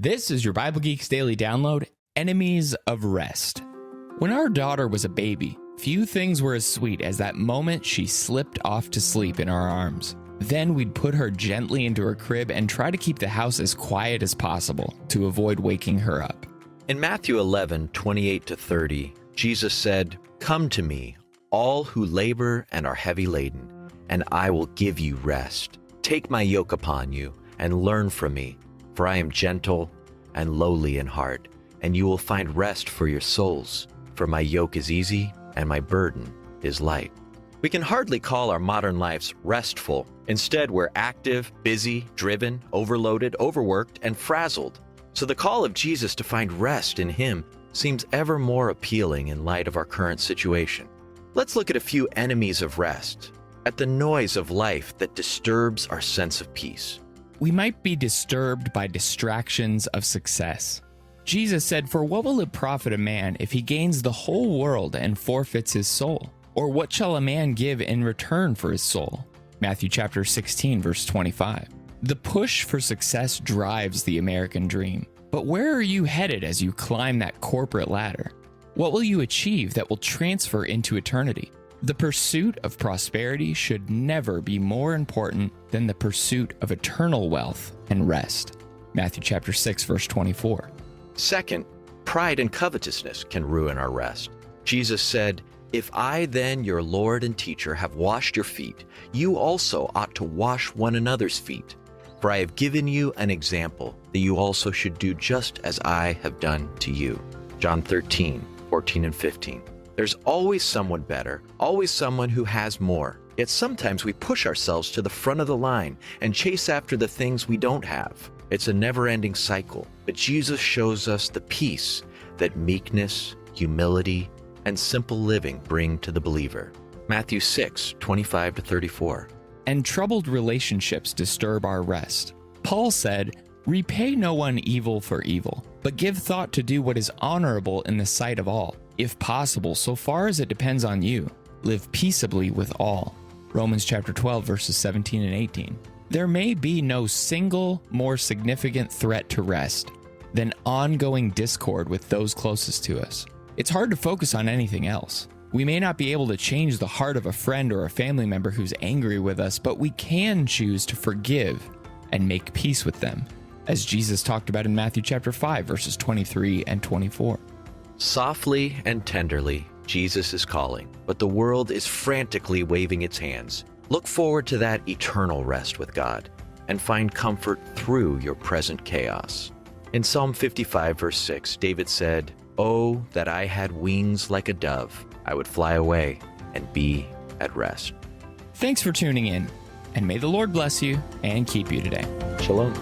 This is your Bible Geeks Daily Download, Enemies of Rest. When our daughter was a baby, few things were as sweet as that moment she slipped off to sleep in our arms. Then we'd put her gently into her crib and try to keep the house as quiet as possible to avoid waking her up. In Matthew 11:28-30, Jesus said, "Come to me, all who labor and are heavy laden, and I will give you rest. Take my yoke upon you and learn from me, for I am gentle and lowly in heart, and you will find rest for your souls. For my yoke is easy and my burden is light." We can hardly call our modern lives restful. Instead, we're active, busy, driven, overloaded, overworked, and frazzled. So the call of Jesus to find rest in Him seems ever more appealing in light of our current situation. Let's look at a few enemies of rest, at the noise of life that disturbs our sense of peace. We might be disturbed by distractions of success. Jesus said, "For what will it profit a man if he gains the whole world and forfeits his soul? Or what shall a man give in return for his soul?" Matthew chapter 16, verse 25. The push for success drives the American dream. But where are you headed as you climb that corporate ladder? What will you achieve that will transfer into eternity? The pursuit of prosperity should never be more important than the pursuit of eternal wealth and rest. Matthew chapter 6, verse 24. Second, pride and covetousness can ruin our rest. Jesus said, "If I then, your Lord and teacher, have washed your feet, you also ought to wash one another's feet. For I have given you an example that you also should do just as I have done to you." John 13:14 and 15. There's always someone better, always someone who has more. Yet sometimes we push ourselves to the front of the line and chase after the things we don't have. It's a never-ending cycle, but Jesus shows us the peace that meekness, humility, and simple living bring to the believer. Matthew 6:25-34. And troubled relationships disturb our rest. Paul said, "Repay no one evil for evil, but give thought to do what is honorable in the sight of all. If possible, so far as it depends on you, live peaceably with all." Romans chapter 12, verses 17 and 18. There may be no single more significant threat to rest than ongoing discord with those closest to us. It's hard to focus on anything else. We may not be able to change the heart of a friend or a family member who's angry with us, but we can choose to forgive and make peace with them, as Jesus talked about in Matthew chapter 5, verses 23 and 24. Softly and tenderly, Jesus is calling, but the world is frantically waving its hands. Look forward to that eternal rest with God and find comfort through your present chaos. In Psalm 55, verse 6, David said, "Oh, that I had wings like a dove, I would fly away and be at rest." Thanks for tuning in, and may the Lord bless you and keep you today. Shalom.